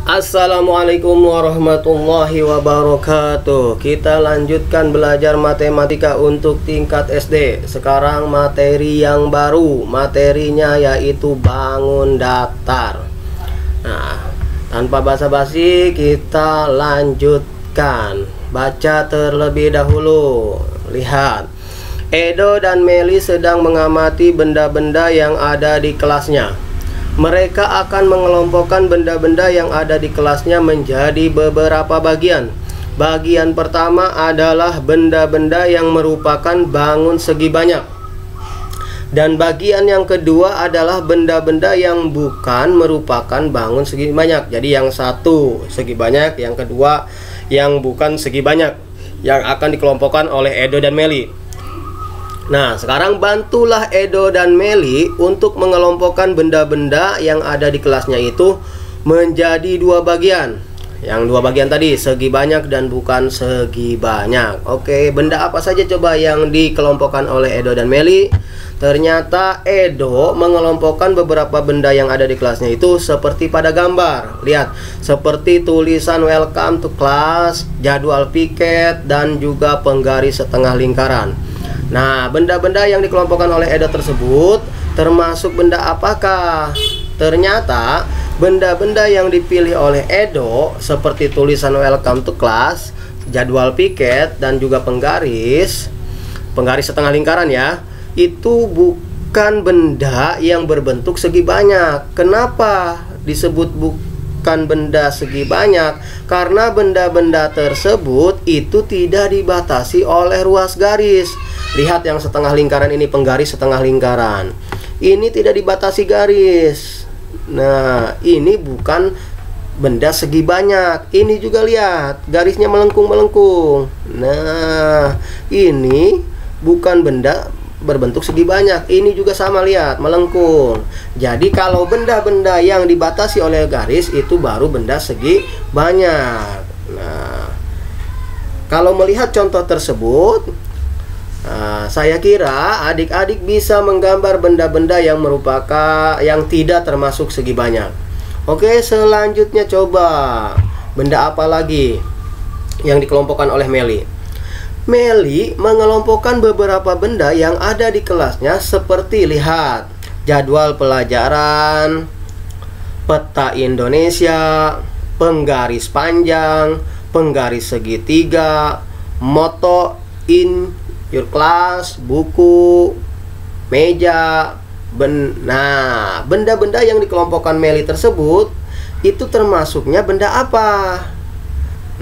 Assalamualaikum warahmatullahi wabarakatuh. Kita lanjutkan belajar matematika untuk tingkat SD. Sekarang materi yang baru, materinya yaitu bangun datar. Nah, tanpa basa-basi kita lanjutkan. Baca terlebih dahulu. Lihat, Edo dan Meli sedang mengamati benda-benda yang ada di kelasnya. Mereka akan mengelompokkan benda-benda yang ada di kelasnya menjadi beberapa bagian. Bagian pertama adalah benda-benda yang merupakan bangun segi banyak. Dan bagian yang kedua adalah benda-benda yang bukan merupakan bangun segi banyak. Jadi yang satu segi banyak, yang kedua yang bukan segi banyak, yang akan dikelompokkan oleh Edo dan Meli. Nah, sekarang bantulah Edo dan Meli untuk mengelompokkan benda-benda yang ada di kelasnya itu menjadi dua bagian. Yang dua bagian tadi, segi banyak dan bukan segi banyak. Oke, benda apa saja coba yang dikelompokkan oleh Edo dan Meli? Ternyata Edo mengelompokkan beberapa benda yang ada di kelasnya itu seperti pada gambar. Lihat, seperti tulisan welcome to class, jadwal piket, dan juga penggaris setengah lingkaran. Nah, benda-benda yang dikelompokkan oleh Edo tersebut termasuk benda apakah? Ternyata benda-benda yang dipilih oleh Edo seperti tulisan welcome to class, jadwal piket, dan juga penggaris setengah lingkaran ya, itu bukan benda yang berbentuk segi banyak. Kenapa disebut bukan benda segi banyak? Karena benda-benda tersebut itu tidak dibatasi oleh ruas garis. Lihat yang setengah lingkaran ini, penggaris setengah lingkaran. Ini tidak dibatasi garis. Nah, ini bukan benda segi banyak. Ini juga lihat, garisnya melengkung-melengkung. Nah, ini bukan benda berbentuk segi banyak. Ini juga sama, lihat, melengkung. Jadi kalau benda-benda yang dibatasi oleh garis itu baru benda segi banyak. Nah, kalau melihat contoh tersebut, saya kira adik-adik bisa menggambar benda-benda yang tidak termasuk segi banyak. Oke, selanjutnya coba benda apa lagi yang dikelompokkan oleh Meli? Meli mengelompokkan beberapa benda yang ada di kelasnya seperti, lihat, jadwal pelajaran, peta Indonesia, penggaris panjang, penggaris segitiga, moto in your class, buku, meja. Nah, benda-benda yang dikelompokkan Meli tersebut itu termasuknya benda apa?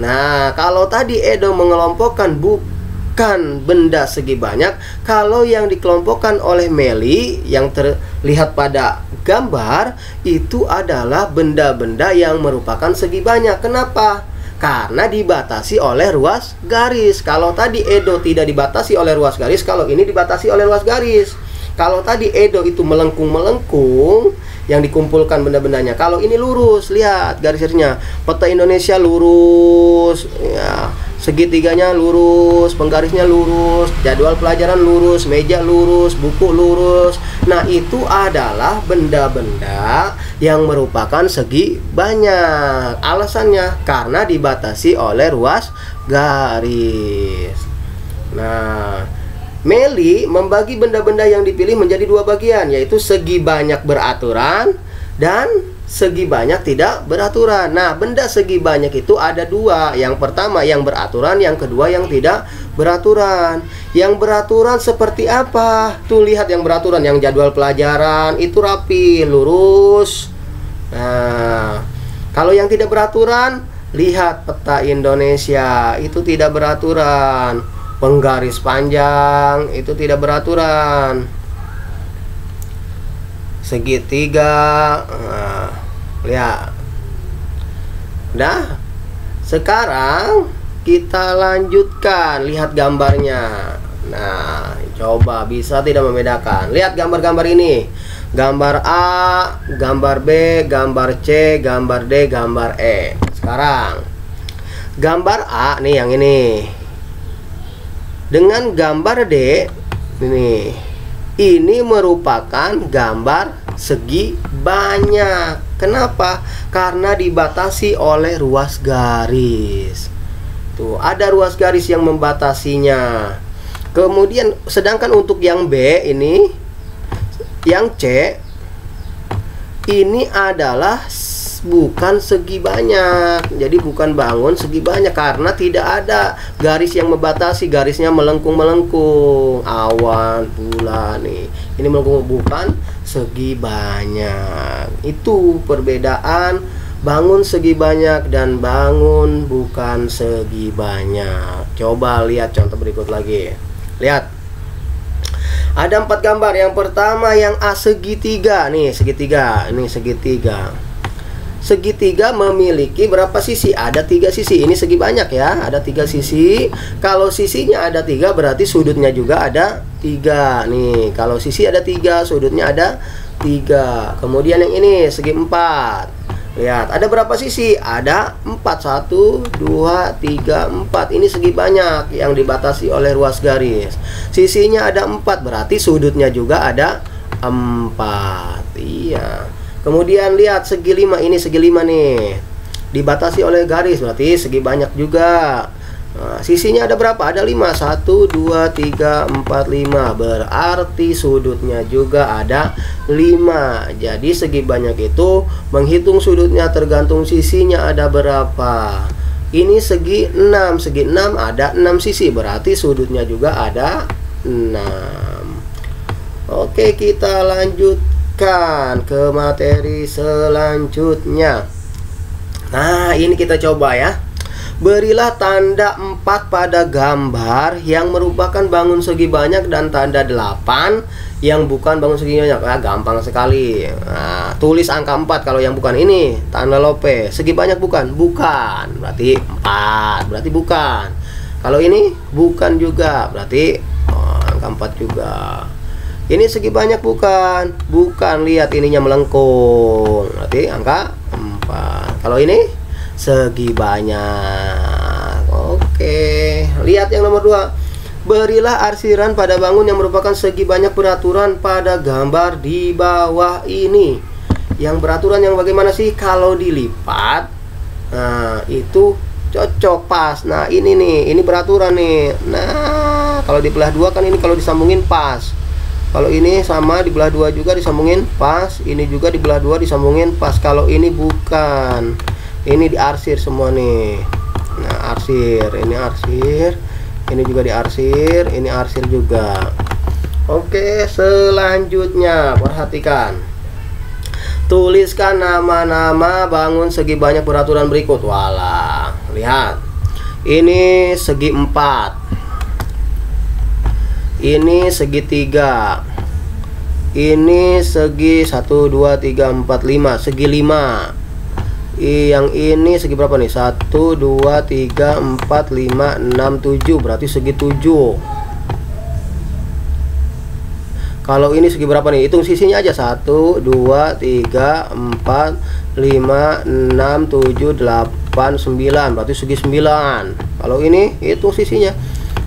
Nah, kalau tadi Edo mengelompokkan bukan benda segi banyak, kalau yang dikelompokkan oleh Meli yang terlihat pada gambar itu adalah benda-benda yang merupakan segi banyak. Kenapa? Karena dibatasi oleh ruas garis. Kalau tadi Edo tidak dibatasi oleh ruas garis, kalau ini dibatasi oleh ruas garis. Kalau tadi Edo itu melengkung-melengkung, yang dikumpulkan benda-bendanya. Kalau ini lurus, lihat garis-garisnya. Peta Indonesia lurus, ya, segitiganya lurus, penggarisnya lurus, jadwal pelajaran lurus, meja lurus, buku lurus. Nah, itu adalah benda-benda yang merupakan segi banyak. Alasannya karena dibatasi oleh ruas garis. Nah, Meli membagi benda-benda yang dipilih menjadi dua bagian, yaitu segi banyak beraturan dan segi banyak tidak beraturan. Nah, benda segi banyak itu ada dua. Yang pertama yang beraturan, yang kedua yang tidak beraturan. Yang beraturan seperti apa? Tuh, lihat yang beraturan, yang jadwal pelajaran itu rapi, lurus. Nah, kalau yang tidak beraturan, lihat peta Indonesia itu tidak beraturan. Penggaris panjang itu tidak beraturan. Segitiga, nah, lihat. Nah, sekarang kita lanjutkan. Lihat gambarnya. Nah, coba bisa tidak membedakan. Lihat gambar-gambar ini. Gambar A, gambar B, gambar C, gambar D, gambar E. Sekarang gambar A nih, yang ini dengan gambar D ini merupakan gambar segi banyak. Kenapa? Karena dibatasi oleh ruas garis. Tuh, ada ruas garis yang membatasinya. Kemudian sedangkan untuk yang B ini, yang C ini adalah bukan segi banyak. Jadi bukan bangun segi banyak karena tidak ada garis yang membatasi, garisnya melengkung-melengkung. Awan, bulan nih. Ini melengkung, bukan segi banyak. Itu perbedaan bangun segi banyak dan bangun bukan segi banyak. Coba lihat contoh berikut lagi. Lihat. Ada 4 gambar. Yang pertama yang A segitiga. Nih segitiga. Ini segitiga. Segitiga memiliki berapa sisi? Ada 3 sisi. Ini segi banyak ya. Ada 3 sisi. Kalau sisinya ada 3 berarti sudutnya juga ada 3. Nih kalau sisi ada 3, sudutnya ada 3. Kemudian yang ini segi 4. Lihat, ada berapa sisi? Ada 4. 1, 2, 3, 4. Ini segi banyak yang dibatasi oleh ruas garis. Sisinya ada 4, berarti sudutnya juga ada 4. Iya. Kemudian lihat segi 5. Ini segi 5 nih. Dibatasi oleh garis, berarti segi banyak juga. Nah, sisinya ada berapa? Ada 5. 1, 2, 3, 4, 5. Berarti sudutnya juga ada 5. Jadi segi banyak itu menghitung sudutnya tergantung sisinya ada berapa. Ini segi 6. Segi 6 ada 6 sisi. Berarti sudutnya juga ada 6. Oke, kita lanjutkan ke materi selanjutnya. Nah, ini kita coba ya. Berilah tanda 4 pada gambar yang merupakan bangun segi banyak dan tanda 8 yang bukan bangun segi banyak. Gampang sekali. Nah, tulis angka 4 kalau yang bukan ini. Tanda lope. Segi banyak bukan? Bukan. Berarti 4. Berarti bukan. Kalau ini bukan juga. Berarti angka 4 juga. Ini segi banyak bukan? Bukan. Lihat ininya melengkung. Berarti angka 4. Kalau ini segi banyak. Oke, lihat yang nomor 2. Berilah arsiran pada bangun yang merupakan segi banyak beraturan pada gambar di bawah ini. Yang beraturan yang bagaimana sih? Kalau dilipat, nah itu cocok pas. Nah ini nih, ini beraturan nih. Nah kalau dibelah 2 kan ini kalau disambungin pas. Kalau ini sama dibelah 2 juga disambungin pas. Ini juga dibelah 2 disambungin pas. Kalau ini bukan. Ini diarsir semua nih. Nah arsir, ini arsir, ini juga diarsir, ini arsir juga. Oke, selanjutnya perhatikan. Tuliskan nama-nama bangun segi banyak beraturan berikut. Walah, lihat. Ini segi 4. Ini segi 3. Ini segi 1, 2, 3, 4, 5. Segi 5. Yang ini segi berapa nih? 1, 2, 3, 4, 5, 6, 7. Berarti segi 7. Kalau ini segi berapa nih? Hitung sisinya aja. 1, 2, 3, 4, 5, 6, 7, 8, 9. Berarti segi 9. Kalau ini hitung sisinya.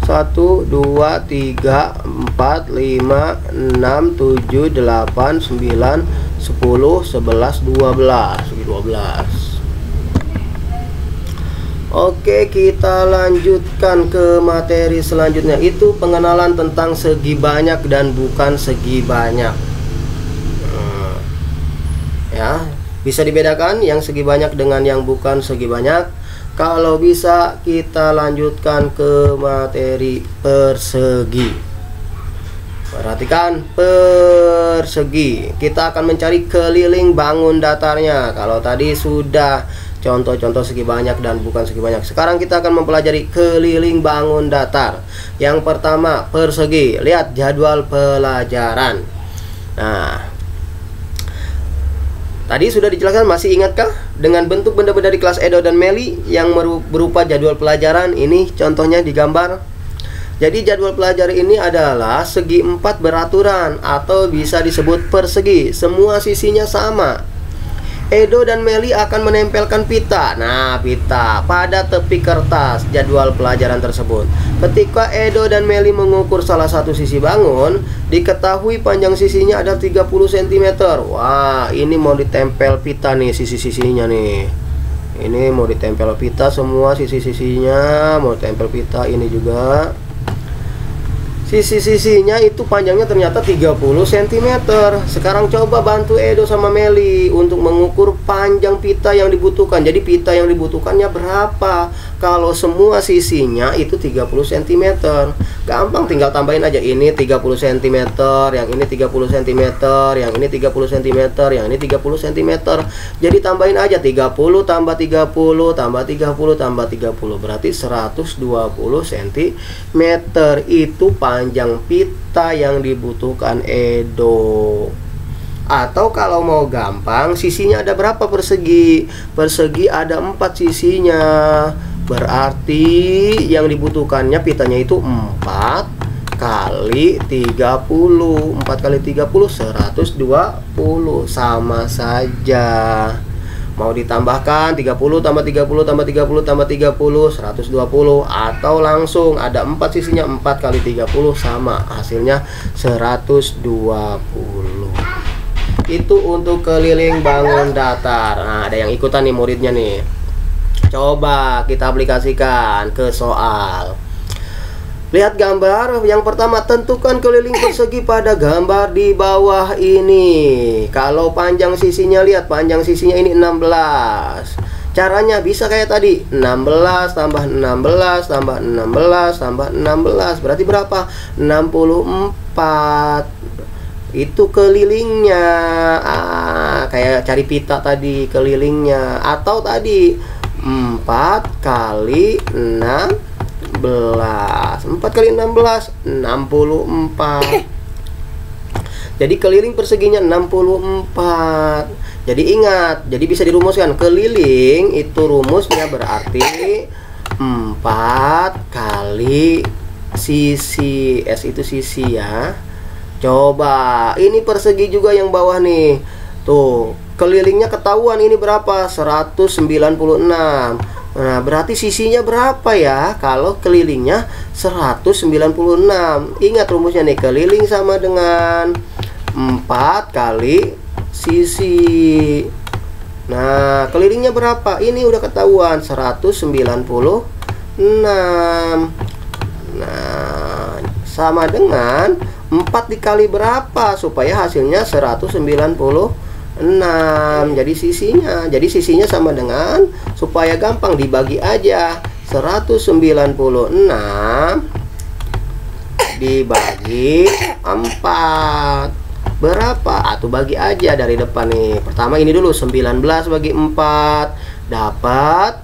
1, 2, 3, 4, 5, 6, 7, 8, 9, 10, 11, 12. Segi 12. Oke, kita lanjutkan ke materi selanjutnya. Itu pengenalan tentang segi banyak dan bukan segi banyak. Ya, bisa dibedakan yang segi banyak dengan yang bukan segi banyak. Kalau bisa kita lanjutkan ke materi persegi. Perhatikan persegi. Kita akan mencari keliling bangun datarnya. Kalau tadi sudah contoh-contoh segi banyak dan bukan segi banyak. Sekarang kita akan mempelajari keliling bangun datar. Yang pertama persegi. Lihat jadwal pelajaran. Nah, tadi sudah dijelaskan, masih ingatkah dengan bentuk benda-benda di kelas Edo dan Meli yang berupa jadwal pelajaran? Ini contohnya di gambar. Jadi jadwal pelajaran ini adalah segi 4 beraturan atau bisa disebut persegi. Semua sisinya sama. Edo dan Meli akan menempelkan pita. Nah, pita pada tepi kertas jadwal pelajaran tersebut. Ketika Edo dan Meli mengukur salah satu sisi bangun, diketahui panjang sisinya ada 30 cm. Wah, ini mau ditempel pita nih, sisi-sisinya nih. Ini mau ditempel pita semua, sisi-sisinya mau ditempel pita. Ini juga sisi-sisinya itu panjangnya ternyata 30 cm. Sekarang coba bantu Edo sama Meli untuk mengukur panjang pita yang dibutuhkan. Jadi pita yang dibutuhkannya berapa? Kalau semua sisinya itu 30 cm, gampang, tinggal tambahin aja. Ini 30 cm, yang ini 30 cm, yang ini 30 cm, yang ini 30 cm. Jadi tambahin aja 30 tambah 30 tambah 30 tambah 30, berarti 120 cm. Itu panjang pita yang dibutuhkan Edo. Atau kalau mau gampang, sisinya ada berapa persegi? Persegi ada 4 sisinya. Berarti yang dibutuhkannya pitanya itu 4 kali 30. 4 kali 30 120. Sama saja. Mau ditambahkan 30 tambah 30 tambah 30 tambah 30 120, atau langsung ada 4 sisinya, 4 kali 30 sama, hasilnya 120. Itu untuk keliling bangun datar. Nah, ada yang ikutan nih muridnya nih. Coba kita aplikasikan ke soal. Lihat gambar yang pertama, tentukan keliling persegi pada gambar di bawah ini. Kalau panjang sisinya, lihat panjang sisinya ini 16. Caranya bisa kayak tadi, 16 tambah 16 tambah 16 tambah 16, berarti berapa? 64. Itu kelilingnya. Kayak cari pita tadi, kelilingnya. Atau tadi 4 kali 16. 4 kali 16 64. Jadi keliling perseginya 64. Jadi ingat, jadi bisa dirumuskan. Keliling itu rumusnya berarti 4 kali sisi. S itu sisi ya. Coba ini persegi juga yang bawah nih. Tuh, kelilingnya ketahuan ini berapa? 196. Nah, berarti sisinya berapa ya? Kalau kelilingnya 196. Ingat rumusnya nih, keliling sama dengan 4 kali sisi. Nah, kelilingnya berapa? Ini udah ketahuan, 196. Nah, sama dengan 4 dikali berapa supaya hasilnya 196. Jadi sisinya sama dengan, supaya gampang dibagi aja, 196 dibagi 4 berapa? Atau bagi aja dari depan nih. Pertama ini dulu, 19 bagi 4 dapat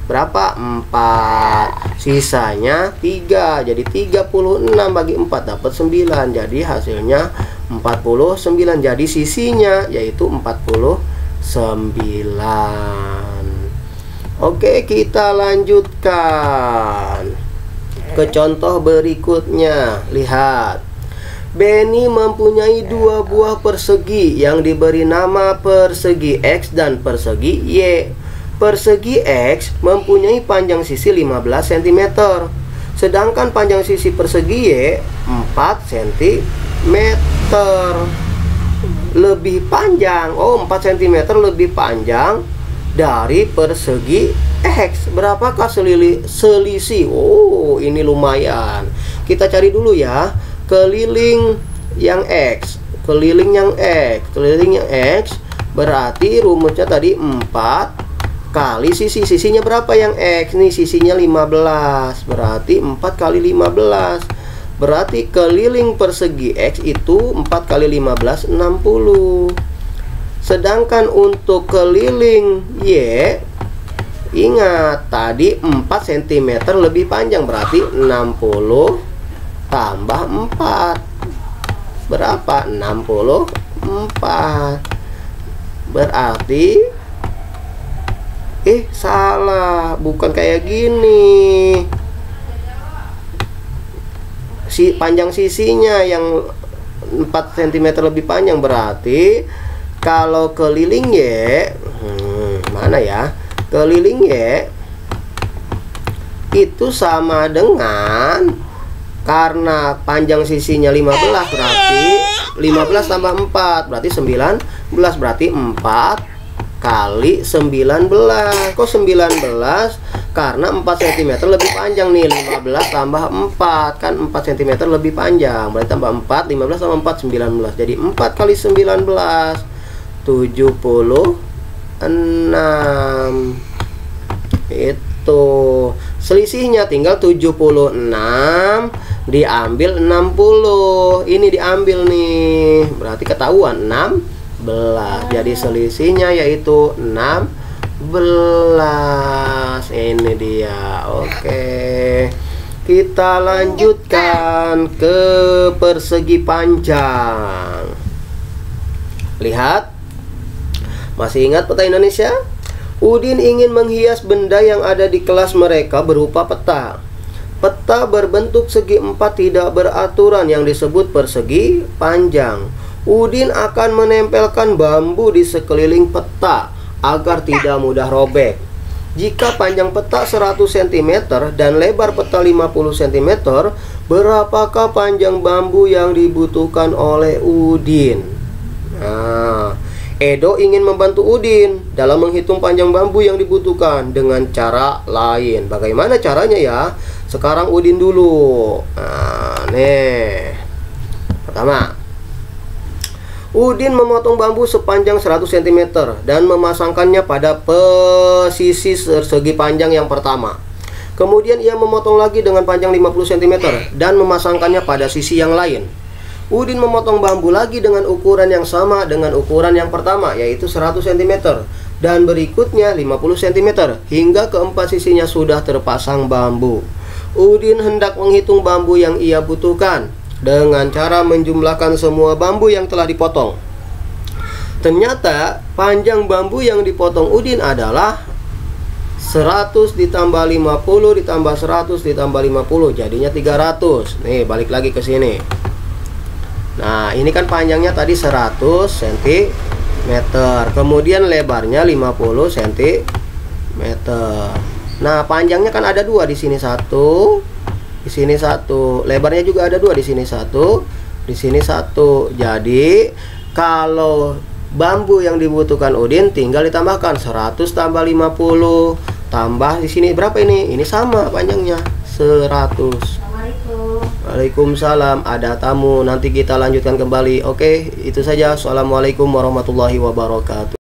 berapa? 4. Sisanya 3. Jadi 36 bagi 4 dapat 9. Jadi hasilnya 49. Jadi sisinya yaitu 49. Oke, kita lanjutkan ke contoh berikutnya. Lihat, Benny mempunyai 2 buah persegi yang diberi nama persegi X dan persegi Y. Persegi X mempunyai panjang sisi 15 cm, sedangkan panjang sisi persegi Y 4 cm. Lebih panjang. 4 cm lebih panjang dari persegi X. Berapakah selisih? Ini lumayan. Kita cari dulu ya. Keliling yang X. Keliling yang X berarti rumusnya tadi 4 kali sisi. Sisinya berapa yang X? Nih sisinya 15. Berarti 4 kali 15. Berarti keliling persegi X itu 4 kali 15 60. Sedangkan untuk keliling Y, ingat tadi 4 cm lebih panjang, berarti 60 tambah 4 berapa? 64. Berarti salah, bukan kayak gini. Panjang sisinya yang 4 cm lebih panjang, berarti Kalau keliling Y, mana ya? Keliling Y itu sama dengan, karena panjang sisinya 15, berarti 15 tambah 4 berarti 19, berarti 4 kali 19. Kok 19? Karena 4 cm lebih panjang nih. 15 tambah 4 kan 4 cm lebih panjang, berarti tambah 4, 15 tambah 4 19. Jadi 4 kali 19 76. Itu selisihnya tinggal 76 diambil 60. Ini diambil nih, berarti ketahuan 16. Jadi selisihnya yaitu 16. Ini dia. Oke, kita lanjutkan ke persegi panjang. Lihat, masih ingat peta Indonesia? Udin ingin menghias benda yang ada di kelas mereka berupa peta. Peta berbentuk segi 4 tidak beraturan yang disebut persegi panjang. Udin akan menempelkan bambu di sekeliling peta agar tidak mudah robek. Jika panjang peta 100 cm dan lebar peta 50 cm, berapakah panjang bambu yang dibutuhkan oleh Udin? Nah, Edo ingin membantu Udin dalam menghitung panjang bambu yang dibutuhkan dengan cara lain. Bagaimana caranya ya? Sekarang Udin dulu. Nah, nih. Pertama, Udin memotong bambu sepanjang 100 cm dan memasangkannya pada posisi segi panjang yang pertama. Kemudian ia memotong lagi dengan panjang 50 cm dan memasangkannya pada sisi yang lain. Udin memotong bambu lagi dengan ukuran yang sama dengan ukuran yang pertama, yaitu 100 cm, dan berikutnya 50 cm, hingga keempat sisinya sudah terpasang bambu. Udin hendak menghitung bambu yang ia butuhkan dengan cara menjumlahkan semua bambu yang telah dipotong. Ternyata panjang bambu yang dipotong Udin adalah 100 ditambah 50 ditambah 100 ditambah 50, jadinya 300. Nih, balik lagi ke sini. Nah, ini kan panjangnya tadi 100 cm, kemudian lebarnya 50 cm. Nah, panjangnya kan ada dua, di sini satu, di sini satu. Lebarnya juga ada dua, di sini satu, di sini satu. Jadi kalau bambu yang dibutuhkan Udin tinggal ditambahkan 100 tambah 50 tambah di sini berapa ini? Ini sama panjangnya 100. Waalaikumsalam, ada tamu, nanti kita lanjutkan kembali. Oke, itu saja. Assalamualaikum warahmatullahi wabarakatuh.